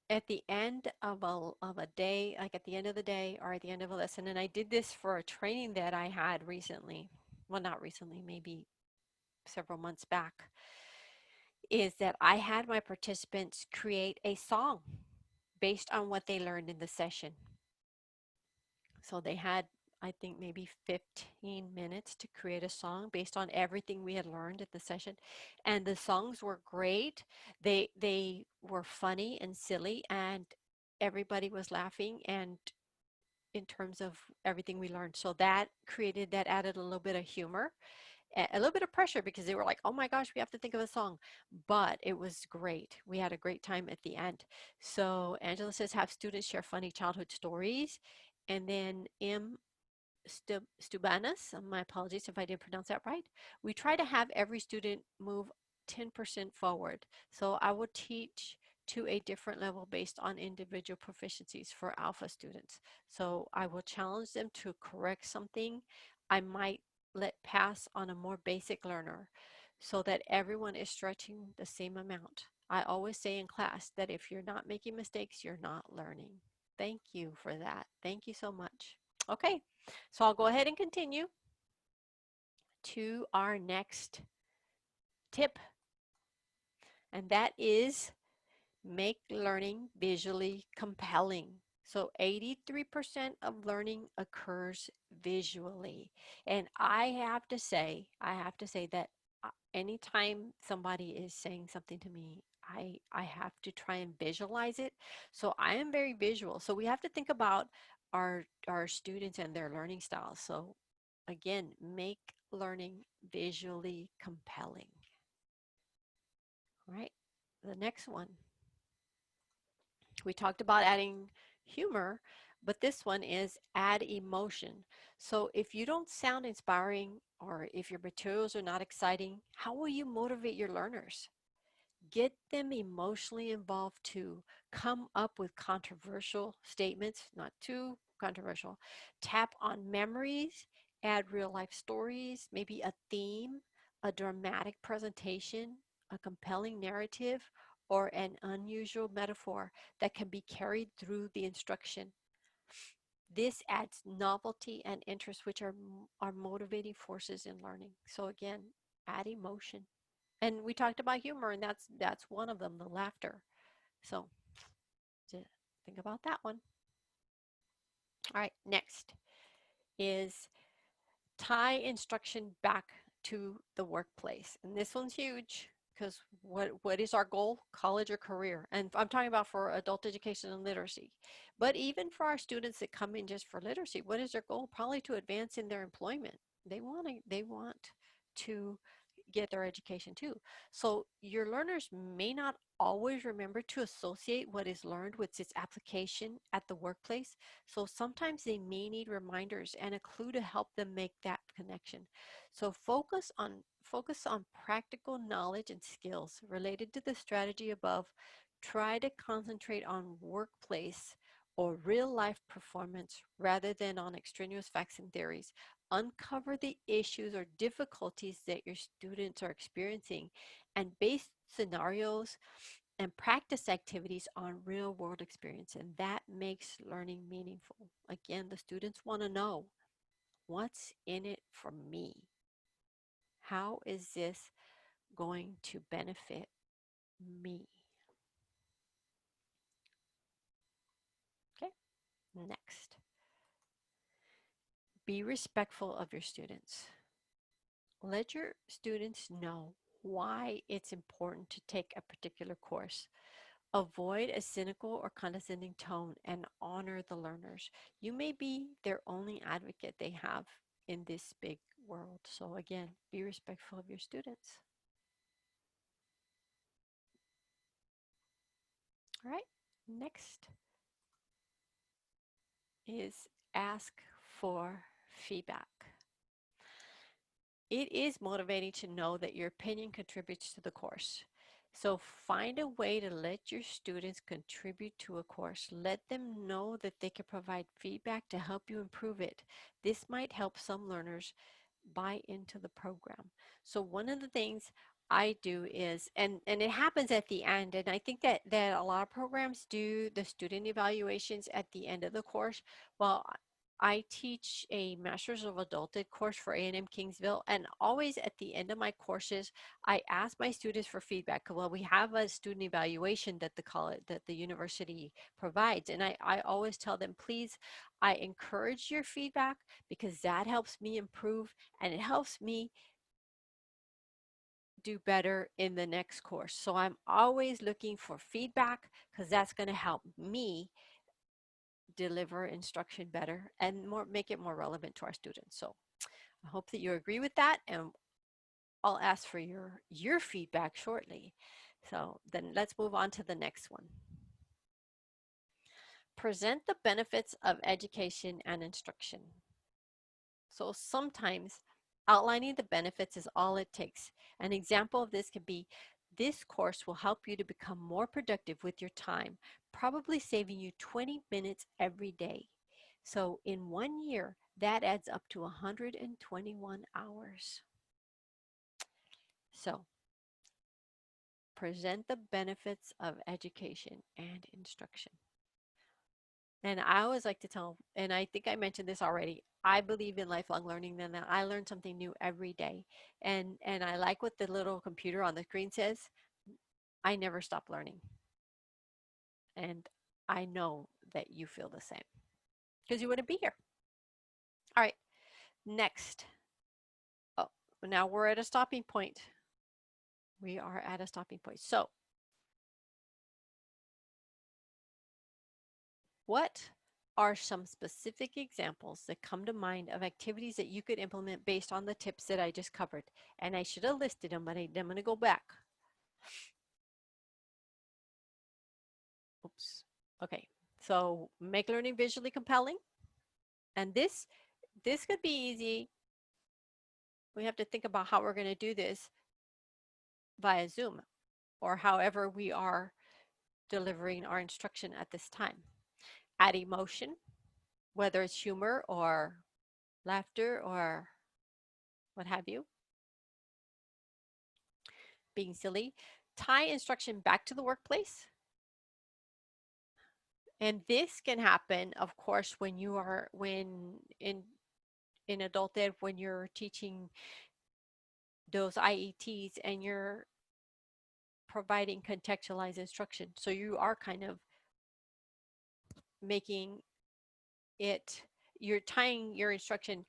at the end of a day, like at the end of the day or at the end of a lesson, and I did this for a training that I had recently, well, not recently, maybe several months back, is that I had my participants create a song based on what they learned in the session. So they had, I think, maybe 15 minutes to create a song based on everything we had learned at the session. And the songs were great. They were funny and silly, and everybody was laughing and in terms of everything we learned. So that added a little bit of humor, a little bit of pressure because they were like, oh my gosh, we have to think of a song. But it was great. We had a great time at the end. So Angela says, have students share funny childhood stories. And then M. Stubanis, my apologies if I didn't pronounce that right. We try to have every student move 10% forward. So I will teach to a different level based on individual proficiencies for alpha students. So I will challenge them to correct something I might let pass on a more basic learner so that everyone is stretching the same amount. I always say in class that if you're not making mistakes, you're not learning. Thank you for that. Thank you so much. Okay, so I'll go ahead and continue to our next tip, and that is make learning visually compelling. So 83% of learning occurs visually. And I have to say that anytime somebody is saying something to me, I have to try and visualize it. So I am very visual. So we have to think about our students and their learning styles. So again, make learning visually compelling. All right. The next one, we talked about adding humor, but this one is add emotion. So if you don't sound inspiring or if your materials are not exciting, how will you motivate your learners? Get them emotionally involved too. Come up with controversial statements, not too controversial. Tap on memories, add real life stories, maybe a theme, a dramatic presentation, a compelling narrative, or an unusual metaphor that can be carried through the instruction. This adds novelty and interest, which are motivating forces in learning. So again, add emotion. And we talked about humor, and that's one of them, the laughter. So think about that one. All right, next is tie instruction back to the workplace. And this one's huge because what is our goal? College or career? And I'm talking about for adult education and literacy. But even for our students that come in just for literacy, what is their goal? Probably to advance in their employment. They want to get their education too. So your learners may not always remember to associate what is learned with its application at the workplace. So sometimes they may need reminders and a clue to help them make that connection. So focus on practical knowledge and skills related to the strategy above. Try to concentrate on workplace or real life performance rather than on extraneous facts and theories. Uncover the issues or difficulties that your students are experiencing and base scenarios and practice activities on real world experience. And that makes learning meaningful. Again, the students want to know, what's in it for me? How is this going to benefit me? Okay, next. Be respectful of your students. Let your students know why it's important to take a particular course. Avoid a cynical or condescending tone and honor the learners. You may be their only advocate they have in this big world. So again, be respectful of your students. All right, next is ask for feedback. It is motivating to know that your opinion contributes to the course. So find a way to let your students contribute to a course. Let them know that they can provide feedback to help you improve it. This might help some learners buy into the program. So one of the things I do is, and it happens at the end, and I think that a lot of programs do the student evaluations at the end of the course. Well, I teach a Masters of Adulthood course for A&M Kingsville, and always at the end of my courses, I ask my students for feedback. Well, we have a student evaluation that the college, that the university provides, and I always tell them, please, I encourage your feedback because that helps me improve and it helps me do better in the next course. So I'm always looking for feedback because that's going to help me deliver instruction better and make it more relevant to our students. So I hope that you agree with that, and I'll ask for your feedback shortly. So then let's move on to the next one. Present the benefits of education and instruction. So sometimes outlining the benefits is all it takes. An example of this could be, this course will help you to become more productive with your time, probably saving you 20 minutes every day. So in 1 year, that adds up to 121 hours. So present the benefits of education and instruction. And I always like to tell, and I think I mentioned this already, I believe in lifelong learning and that I learn something new every day. And I like what the little computer on the screen says. I never stop learning. And I know that you feel the same because you wouldn't be here. All right, next. Oh, now we're at a stopping point. We are at a stopping point. So what are some specific examples that come to mind of activities that you could implement based on the tips that I just covered? And I should have listed them, but I'm going to go back. Oops. Okay. So make learning visually compelling. And this could be easy. We have to think about how we're going to do this via Zoom or however we are delivering our instruction at this time. Add emotion, whether it's humor or laughter or what have you. Being silly. Tie instruction back to the workplace. And this can happen, of course, when you are, when in adult ed, when you're teaching those IETs and you're providing contextualized instruction. So you are kind of making it, you're tying your instruction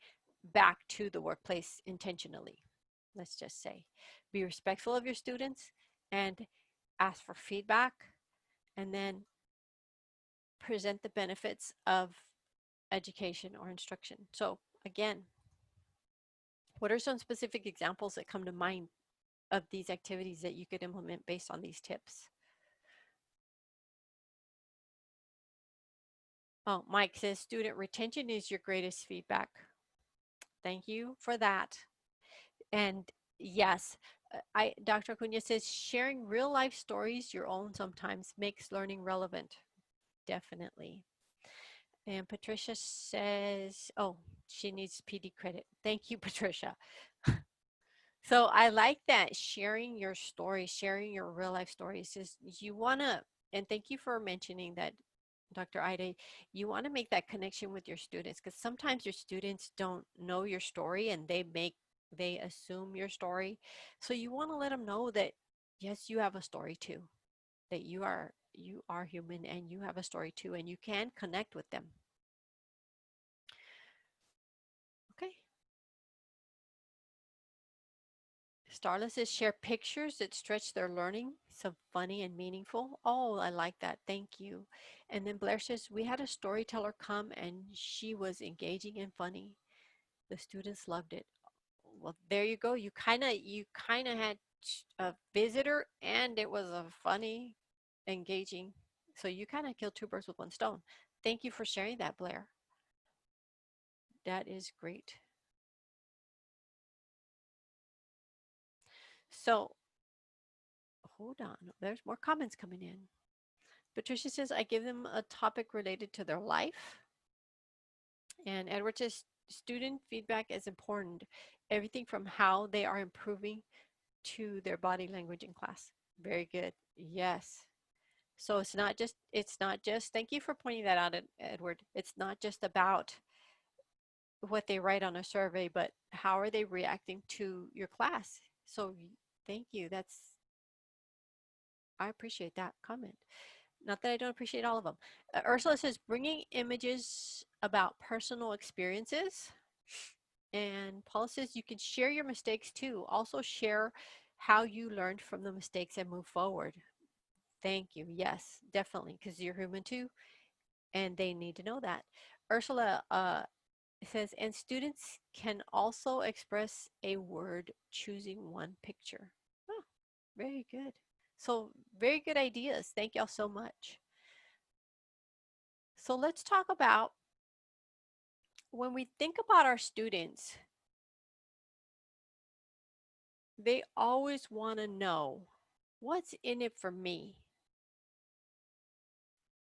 back to the workplace intentionally, let's just say. Be respectful of your students and ask for feedback, and then present the benefits of education or instruction. So again, what are some specific examples that come to mind of these activities that you could implement based on these tips. Oh, Mike says student retention is your greatest feedback. Thank you for that. And yes, Dr. Acuna says sharing real life stories, your own sometimes, makes learning relevant. Definitely. And Patricia says, oh, she needs PD credit. Thank you, Patricia. So I like that, sharing your story, sharing your real life stories is you want to, and thank you for mentioning that, Dr. Ida, you want to make that connection with your students because sometimes your students don't know your story and they assume your story. So you want to let them know that yes, you have a story too, that you are human and you have a story too, and you can connect with them. Okay. Starla says share pictures that stretch their learning, some funny and meaningful. Oh, I like that. Thank you. And then Blair says we had a storyteller come and she was engaging and funny. The students loved it. Well, there you go. You kind of had a visitor and it was a funny, engaging. So you kind of killed two birds with one stone. Thank you for sharing that, Blair. That is great. So hold on. There's more comments coming in. Patricia says, I give them a topic related to their life. And Edward says, student feedback is important. Everything from how they are improving to their body language in class. Very good. Yes. So it's not just, thank you for pointing that out, Edward. It's not just about what they write on a survey, but how are they reacting to your class? So thank you. I appreciate that comment. Not that I don't appreciate all of them. Ursula says, bringing images about personal experiences. And Paula says, you can share your mistakes too. Also share how you learned from the mistakes and move forward. Thank you. Yes, definitely, because you're human too, and they need to know that. Ursula says, and students can also express a word choosing one picture. Oh, very good. So very good ideas. Thank y'all so much. So let's talk about when we think about our students, they always want to know what's in it for me.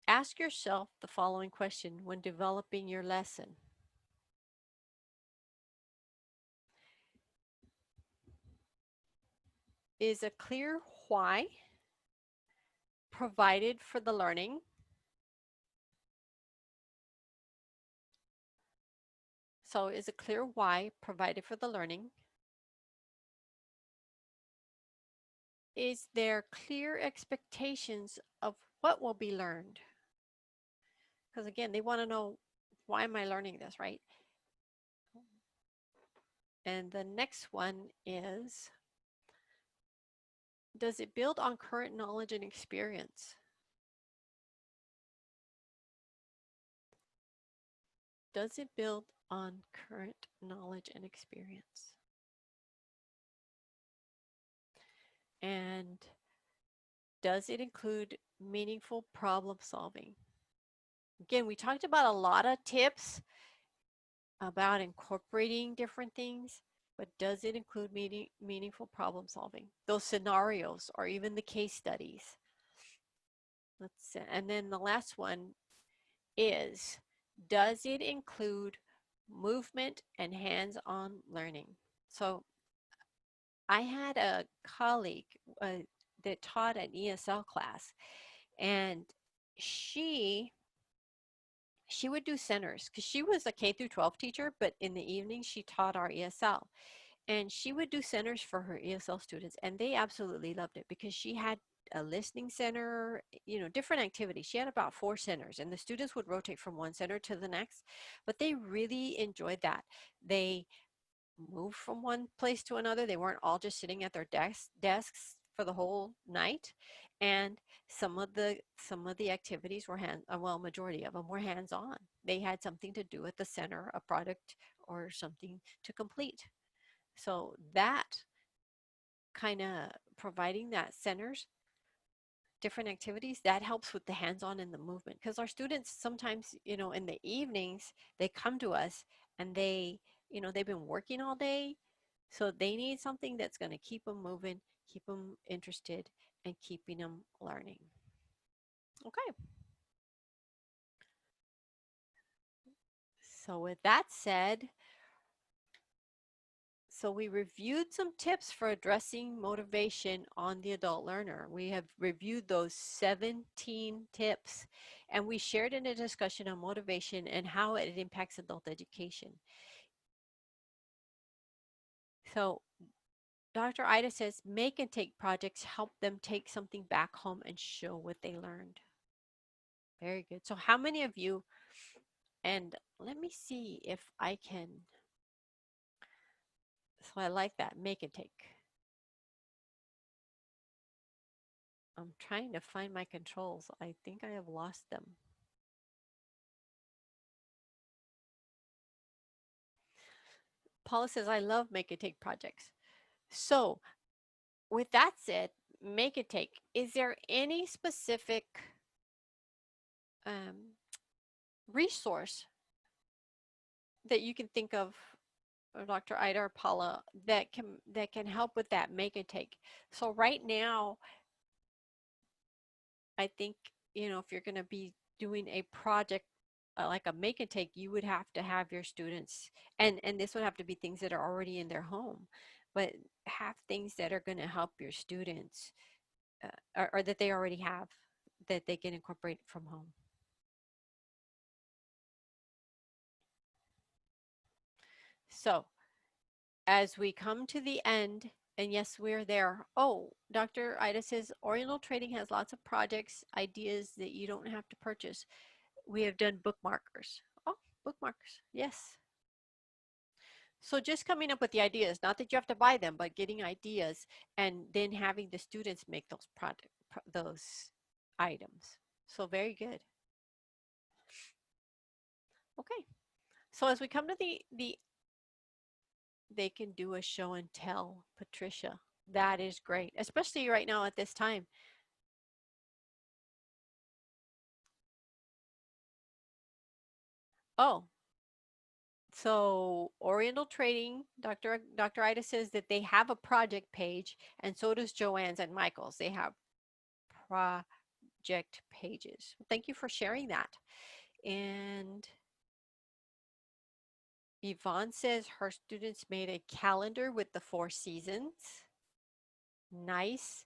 Ask yourself the following question when developing your lesson. Is a clear why provided for the learning? So is a clear why provided for the learning? Is there clear expectations of what will be learned? Because again, they want to know, why am I learning this, right? And the next one is, does it build on current knowledge and experience? Does it build on current knowledge and experience? And does it include meaningful problem solving? Again, we talked about a lot of tips about incorporating different things, but does it include meaningful problem solving? Those scenarios or even the case studies. Let's see. And then the last one is, does it include movement and hands-on learning? So I had a colleague that taught an ESL class, and she would do centers because she was a K through 12 teacher, but in the evening she taught our ESL. And she would do centers for her ESL students, and they absolutely loved it because she had a listening center, different activities. She had about 4 centers, and the students would rotate from one center to the next, but they really enjoyed that. They moved from one place to another. They weren't all just sitting at their desks for the whole night. And some of the activities were majority of them were hands-on. They had something to do at the center, a product or something to complete. So that kind of providing that centers different activities, that helps with the hands-on and the movement, because our students sometimes, in the evenings they come to us and they've been working all day, so they need something that's going to keep them moving, keep them interested, and keeping them learning. Okay, so with that said, so we reviewed some tips for addressing motivation on the adult learner. We have reviewed those 17 tips, and we shared in a discussion on motivation and how it impacts adult education. So Dr. Ida says, make and take projects help them take something back home and show what they learned. Very good. So how many of you, and let me see if I can, so I like that, make and take. I'm trying to find my controls. I think I have lost them. Paula says, I love make and take projects. So with that said, make and take, is there any specific um, resource that you can think of, or Dr. Ida or Paula, that can help with that make and take? So right now, I think, if you're going to be doing a project like a make and take, you would have to have your students, and this would have to be things that are already in their home, but have things that are going to help your students, or that they already have, that they can incorporate from home. So as we come to the end, and yes, we're there. Oh, Dr. Ida says Oriental Trading has lots of projects, ideas that you don't have to purchase. We have done bookmarkers. Oh, bookmarks. Yes. So just coming up with the ideas, not that you have to buy them, but getting ideas and then having the students make those items. So very good. Okay. So as we come to the they can do a show and tell, Patricia. That is great, especially right now at this time. Oh, so Oriental Trading, Dr. Ida says that they have a project page, and so does Joanne's and Michael's. They have project pages. Thank you for sharing that. And Yvonne says her students made a calendar with the 4 seasons. Nice.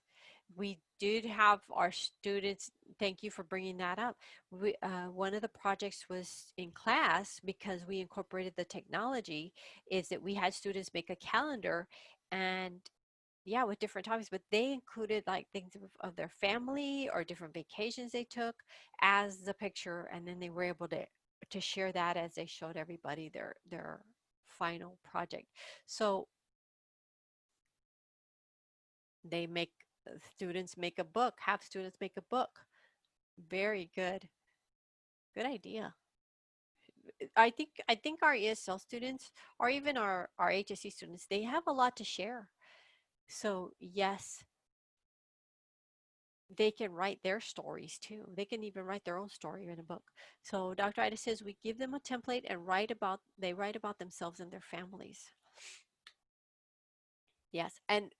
We did have our students, thank you for bringing that up. One of the projects was in class, because we incorporated the technology, is that we had students make a calendar, and yeah, with different topics, but they included like things of their family or different vacations they took as the picture, and then they were able to share that as they showed everybody their final project. So they make students make a book, have students make a book. Very good. Good idea. I think our ESL students, or even our HSC students, they have a lot to share. So yes, they can write their stories too. They can even write their own story in a book. So Dr. Ida says we give them a template and they write about themselves and their families. Yes, and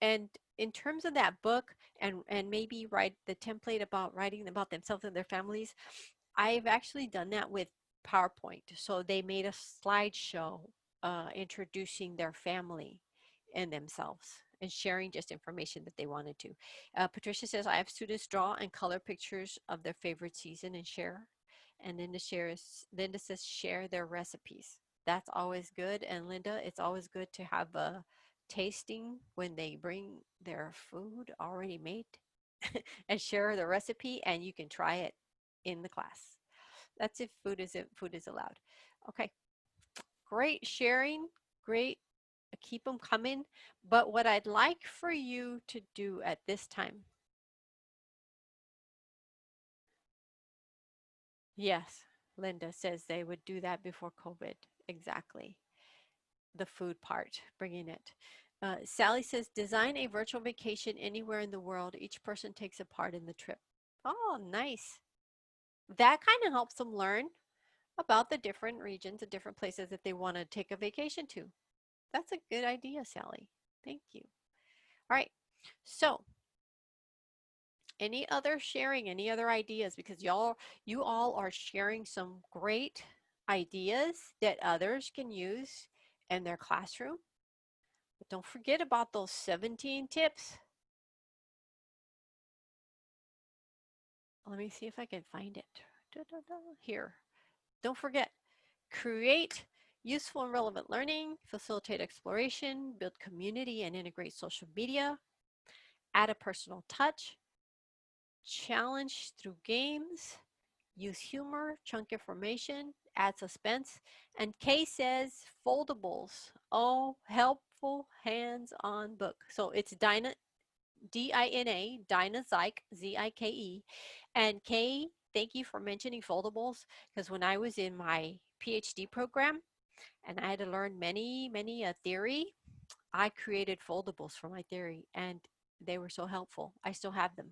in terms of that book, and maybe write the template about writing about themselves and their families, I've actually done that with PowerPoint. So they made a slideshow introducing their family and themselves and sharing just information that they wanted to. Patricia says, I have students draw and color pictures of their favorite season and share. And Linda says, share their recipes. That's always good. And Linda, it's always good to have a tasting when they bring their food already made and share the recipe, and you can try it in the class. That's if food is allowed. Okay, great sharing, great. Keep them coming. But what I'd like for you to do at this time, yes, Linda says they would do that before COVID. Exactly. The food part, bringing it. Sally says, design a virtual vacation anywhere in the world. Each person takes a part in the trip. Oh, nice. That kind of helps them learn about the different regions, the different places that they want to take a vacation to. That's a good idea, Sally. Thank you. All right. So, any other sharing, any other ideas? Because you all are sharing some great ideas that others can use in their classroom. But don't forget about those 17 tips. Let me see if I can find it. Here. Don't forget, create useful and relevant learning, facilitate exploration, build community and integrate social media, add a personal touch, challenge through games, use humor, chunk information, add suspense. And Kay says foldables. Oh, helpful hands-on book. So it's Dinah, D-I-N-A, Dinah Zike, Z-I-K-E. And Kay, thank you for mentioning foldables, because when I was in my PhD program and I had to learn many a theory, I created foldables for my theory and they were so helpful. I still have them.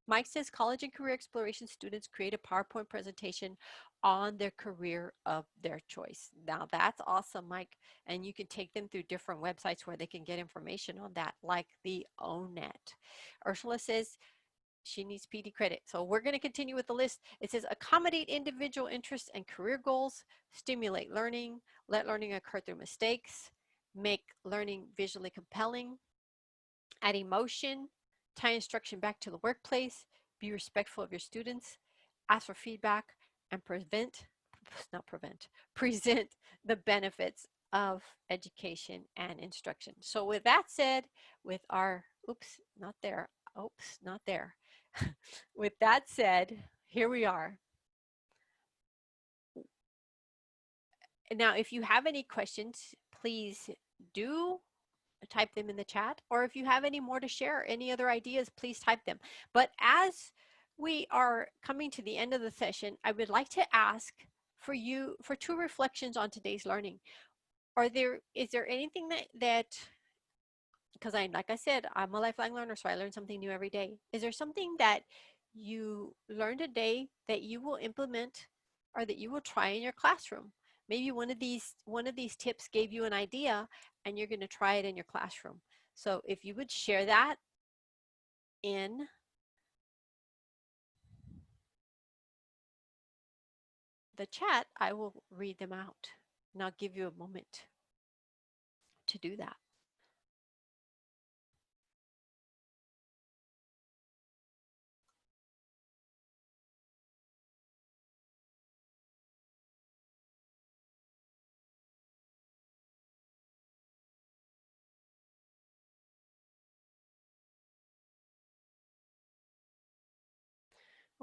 Mike says college and career exploration students create a PowerPoint presentation on their career of their choice. Now that's awesome, Mike. And you can take them through different websites where they can get information on that, like the ONET. Ursula says she needs PD credit. So we're going to continue with the list. It says accommodate individual interests and career goals, stimulate learning, let learning occur through mistakes, make learning visually compelling, add emotion, tie instruction back to the workplace, be respectful of your students, ask for feedback, and present the benefits of education and instruction. So with that said, with our, oops, not there. With that said, here we are. Now, if you have any questions, please do type them in the chat, or if you have any more to share, any other ideas, please type them. But as we are coming to the end of the session, I would like to ask for you for 2 reflections on today's learning. Is there anything that because like I said, I'm a lifelong learner, so I learn something new every day. Is there something that you learned today that you will implement or that you will try in your classroom? Maybe one of these tips gave you an idea and you're going to try it in your classroom. So if you would share that in the chat, I will read them out and I'll give you a moment to do that.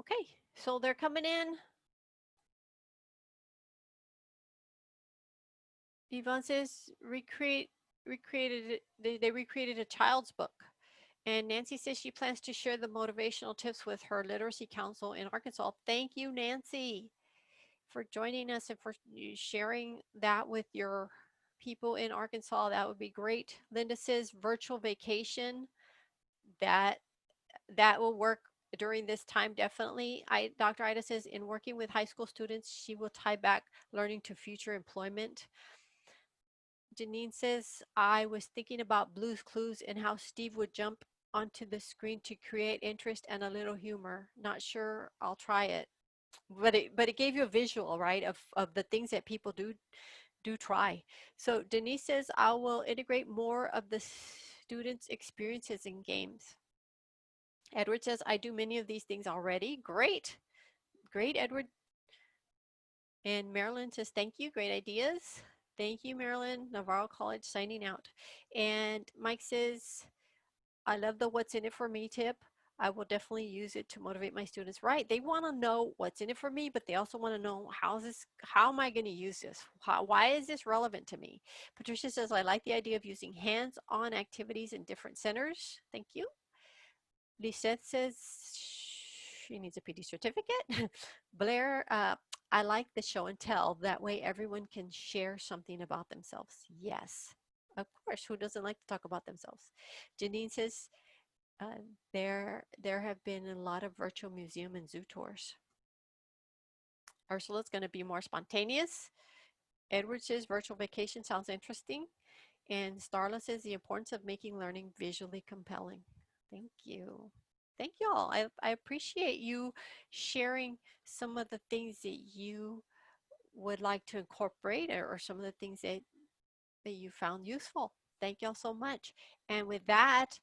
Okay, so they're coming in. Yvonne says they recreated a child's book. And Nancy says she plans to share the motivational tips with her literacy council in Arkansas. Thank you, Nancy, for joining us and for sharing that with your people in Arkansas. That would be great. Linda says virtual vacation. That will work during this time, definitely. Dr. Ida says in working with high school students, she will tie back learning to future employment. Janine says, I was thinking about Blue's Clues and how Steve would jump onto the screen to create interest and a little humor. Not sure I'll try it. But it gave you a visual, right, of the things that people do try. So Denise says, I will integrate more of the students' experiences in games. Edward says, I do many of these things already. Great. Great, Edward. And Marilyn says, thank you. Great ideas. Thank you, Marilyn. Navarro College signing out. And Mike says, I love the what's in it for me tip. I will definitely use it to motivate my students. Right. They want to know what's in it for me, but they also want to know how am I going to use this? Why is this relevant to me? Patricia says, I like the idea of using hands-on activities in different centers. Thank you. Lisette says she needs a PD certificate. Blair, I like the show and tell. That way everyone can share something about themselves. Yes. Of course, who doesn't like to talk about themselves? Janine says, uh, there have been a lot of virtual museum and zoo tours. Ursula's going to be more spontaneous. Edward says virtual vacation sounds interesting. And Starla says the importance of making learning visually compelling. Thank you. Thank you all. I appreciate you sharing some of the things that you would like to incorporate, or some of the things that you found useful. Thank y'all so much. And with that,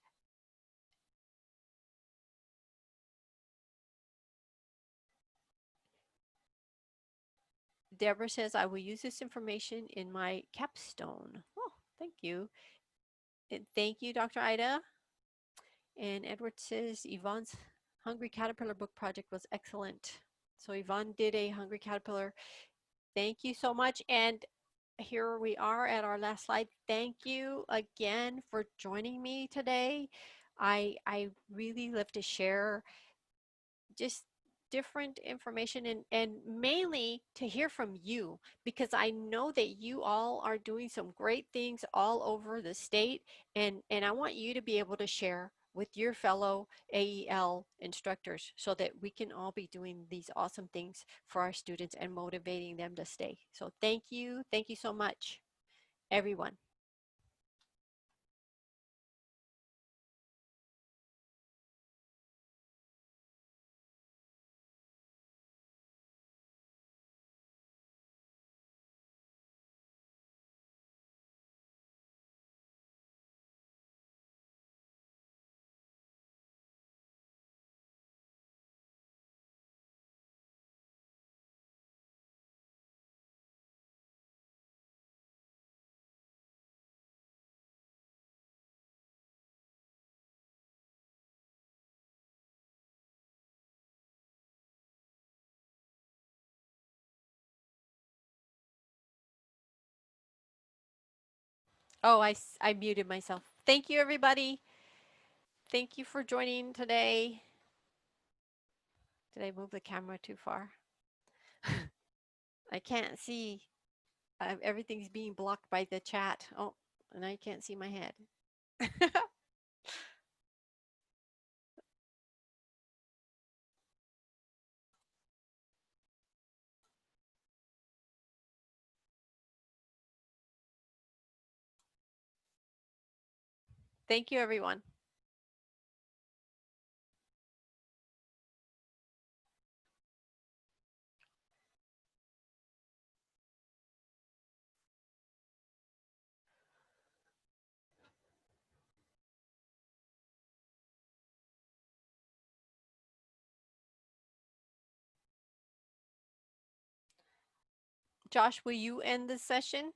Deborah says, I will use this information in my capstone. Oh, thank you. And thank you, Dr. Ida. And Edward says, Yvonne's Hungry Caterpillar book project was excellent. So Yvonne did a Hungry Caterpillar. Thank you so much. And here we are at our last slide. Thank you again for joining me today. I really love to share just different information, and mainly to hear from you, because I know that you all are doing some great things all over the state, and I want you to be able to share with your fellow AEL instructors so that we can all be doing these awesome things for our students and motivating them to stay. So thank you. Thank you so much, everyone. Oh, I muted myself. Thank you, everybody. Thank you for joining today. Did I move the camera too far? I can't see. Everything's being blocked by the chat. Oh, and I can't see my head. Thank you, everyone. Josh, will you end the session?